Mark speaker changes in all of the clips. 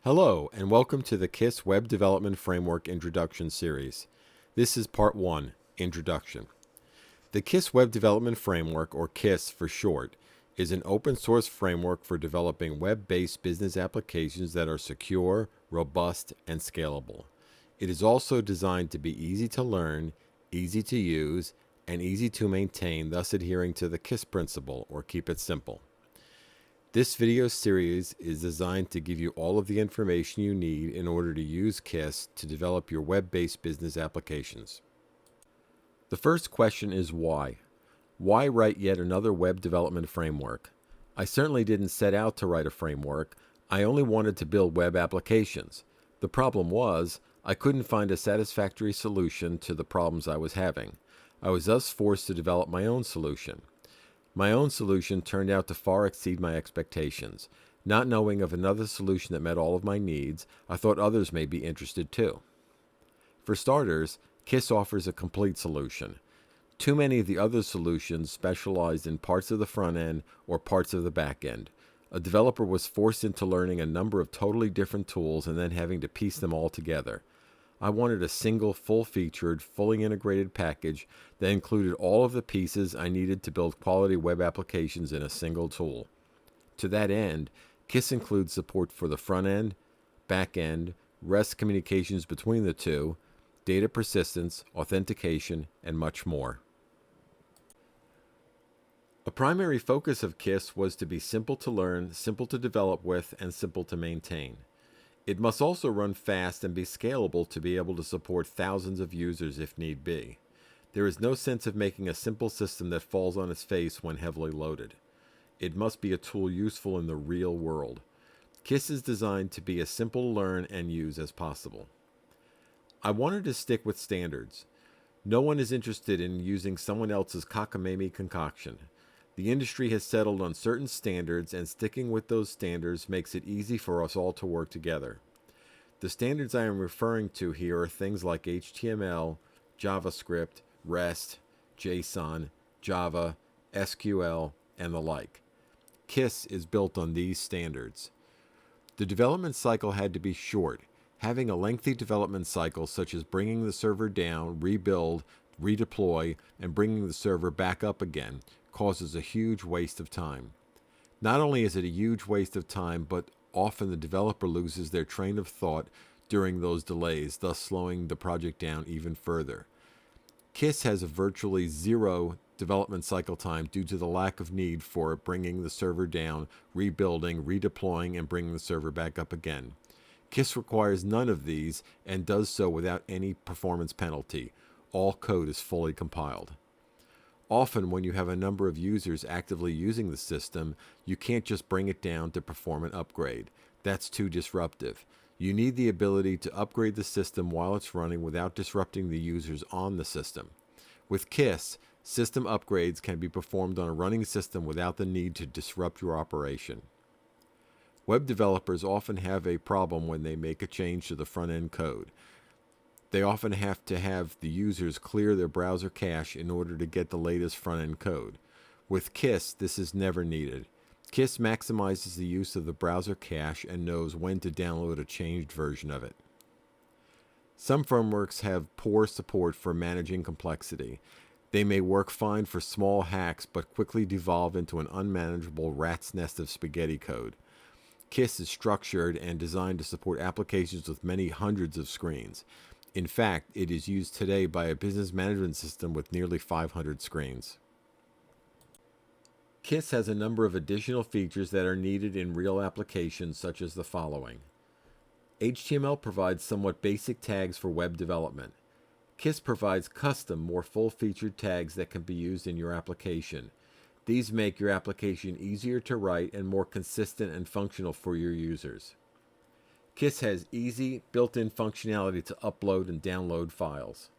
Speaker 1: Hello, and welcome to the KISS Web Development Framework Introduction Series. This is Part 1, Introduction. The KISS Web Development Framework, or KISS for short, is an open-source framework for developing web-based business applications that are secure, robust, and scalable. It is also designed to be easy to learn, easy to use, and easy to maintain, thus adhering to the KISS principle, or keep it simple. This video series is designed to give you all of the information you need in order to use KISS to develop your web-based business applications. The first question is why? Why write yet another web development framework? I certainly didn't set out to write a framework. I only wanted to build web applications. The problem was, I couldn't find a satisfactory solution to the problems I was having. I was thus forced to develop my own solution. My own solution turned out to far exceed my expectations. Not knowing of another solution that met all of my needs, I thought others may be interested too. For starters, KISS offers a complete solution. Too many of the other solutions specialized in parts of the front end or parts of the back end. A developer was forced into learning a number of totally different tools and then having to piece them all together. I wanted a single, full-featured, fully integrated package that included all of the pieces I needed to build quality web applications in a single tool. To that end, KISS includes support for the front end, back end, REST communications between the two, data persistence, authentication, and much more. A primary focus of KISS was to be simple to learn, simple to develop with, and simple to maintain. It must also run fast and be scalable to be able to support thousands of users if need be. There is no sense of making a simple system that falls on its face when heavily loaded. It must be a tool useful in the real world. KISS is designed to be as simple to learn and use as possible. I wanted to stick with standards. No one is interested in using someone else's cockamamie concoction. The industry has settled on certain standards, and sticking with those standards makes it easy for us all to work together. The standards I am referring to here are things like HTML, JavaScript, REST, JSON, Java, SQL, and the like. KISS is built on these standards. The development cycle had to be short. Having a lengthy development cycle, such as bringing the server down, rebuild, redeploy, and bringing the server back up again, causes a huge waste of time. Not only is it a huge waste of time, but often the developer loses their train of thought during those delays, thus slowing the project down even further. KISS has a virtually zero development cycle time due to the lack of need for bringing the server down, rebuilding, redeploying, and bringing the server back up again. KISS requires none of these and does so without any performance penalty. All code is fully compiled. Often, when you have a number of users actively using the system, you can't just bring it down to perform an upgrade. That's too disruptive. You need the ability to upgrade the system while it's running without disrupting the users on the system. With KISS, system upgrades can be performed on a running system without the need to disrupt your operation. Web developers often have a problem when they make a change to the front-end code. They often have to have the users clear their browser cache in order to get the latest front-end code. With KISS, this is never needed. KISS maximizes the use of the browser cache and knows when to download a changed version of it. Some frameworks have poor support for managing complexity. They may work fine for small hacks, but quickly devolve into an unmanageable rat's nest of spaghetti code. KISS is structured and designed to support applications with many hundreds of screens. In fact, it is used today by a business management system with nearly 500 screens. KISS has a number of additional features that are needed in real applications, such as the following. HTML provides somewhat basic tags for web development. KISS provides custom, more full-featured tags that can be used in your application. These make your application easier to write and more consistent and functional for your users. KISS has easy, built-in functionality to upload and download files.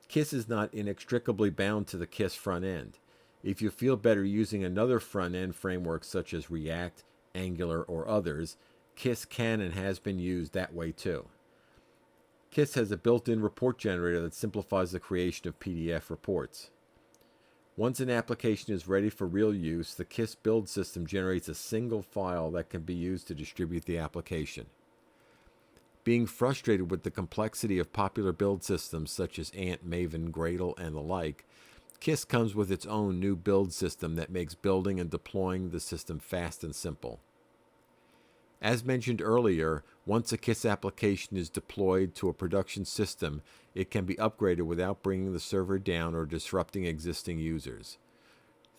Speaker 1: KISS is not inextricably bound to the KISS front end. If you feel better using another front-end framework such as React, Angular, or others, KISS can and has been used that way too. KISS has a built-in report generator that simplifies the creation of PDF reports. Once an application is ready for real use, the KISS build system generates a single file that can be used to distribute the application. Being frustrated with the complexity of popular build systems such as Ant, Maven, Gradle, and the like, KISS comes with its own new build system that makes building and deploying the system fast and simple. As mentioned earlier, once a KISS application is deployed to a production system, it can be upgraded without bringing the server down or disrupting existing users.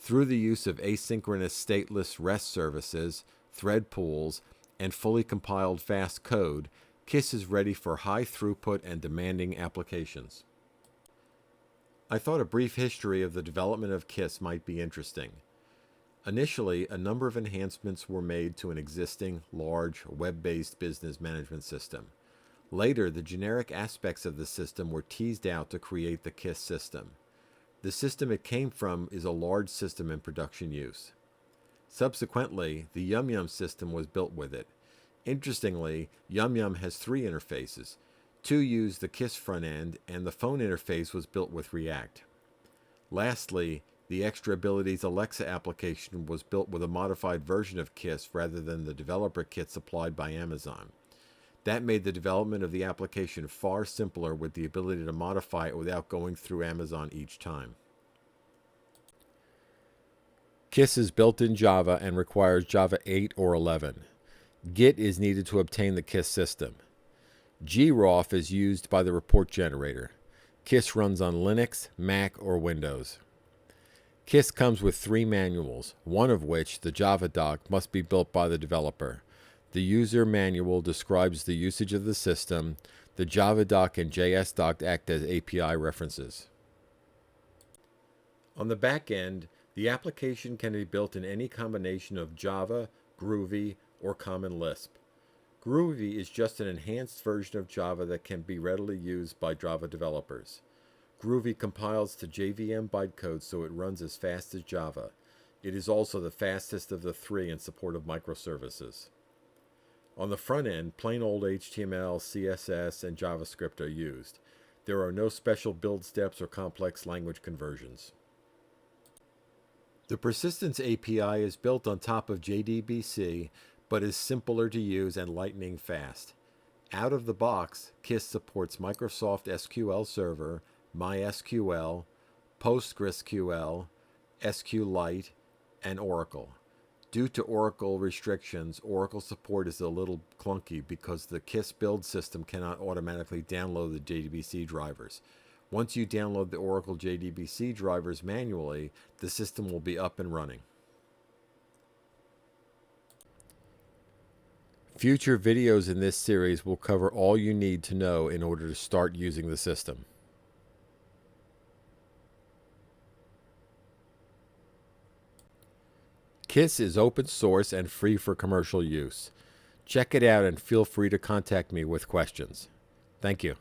Speaker 1: Through the use of asynchronous stateless REST services, thread pools, and fully compiled fast code, KISS is ready for high throughput and demanding applications. I thought a brief history of the development of KISS might be interesting. Initially, a number of enhancements were made to an existing, large, web-based business management system. Later, the generic aspects of the system were teased out to create the KISS system. The system it came from is a large system in production use. Subsequently, the YumYum system was built with it. Interestingly, YumYum has 3 interfaces. 2 use the KISS front end, and the phone interface was built with React. Lastly, the Extra Abilities Alexa application was built with a modified version of KISS rather than the developer kit supplied by Amazon. That made the development of the application far simpler with the ability to modify it without going through Amazon each time. KISS is built in Java and requires Java 8 or 11. Git is needed to obtain the KISS system. groff is used by the report generator. KISS runs on Linux, Mac, or Windows. KISS comes with 3 manuals, one of which, the Java doc, must be built by the developer. The user manual describes the usage of the system. The Java doc and JS doc act as API references. On the back end, the application can be built in any combination of Java, Groovy, or Common Lisp. Groovy is just an enhanced version of Java that can be readily used by Java developers. Groovy compiles to JVM bytecode so it runs as fast as Java. It is also the fastest of the 3 in support of microservices. On the front end, plain old HTML, CSS, and JavaScript are used. There are no special build steps or complex language conversions. The Persistence API is built on top of JDBC, but is simpler to use and lightning fast. Out of the box, KISS supports Microsoft SQL Server, MySQL, PostgreSQL, SQLite, and Oracle. Due to Oracle restrictions, Oracle support is a little clunky because the KISS build system cannot automatically download the JDBC drivers. Once you download the Oracle JDBC drivers manually, the system will be up and running. Future videos in this series will cover all you need to know in order to start using the system. KISS is open source and free for commercial use. Check it out and feel free to contact me with questions. Thank you.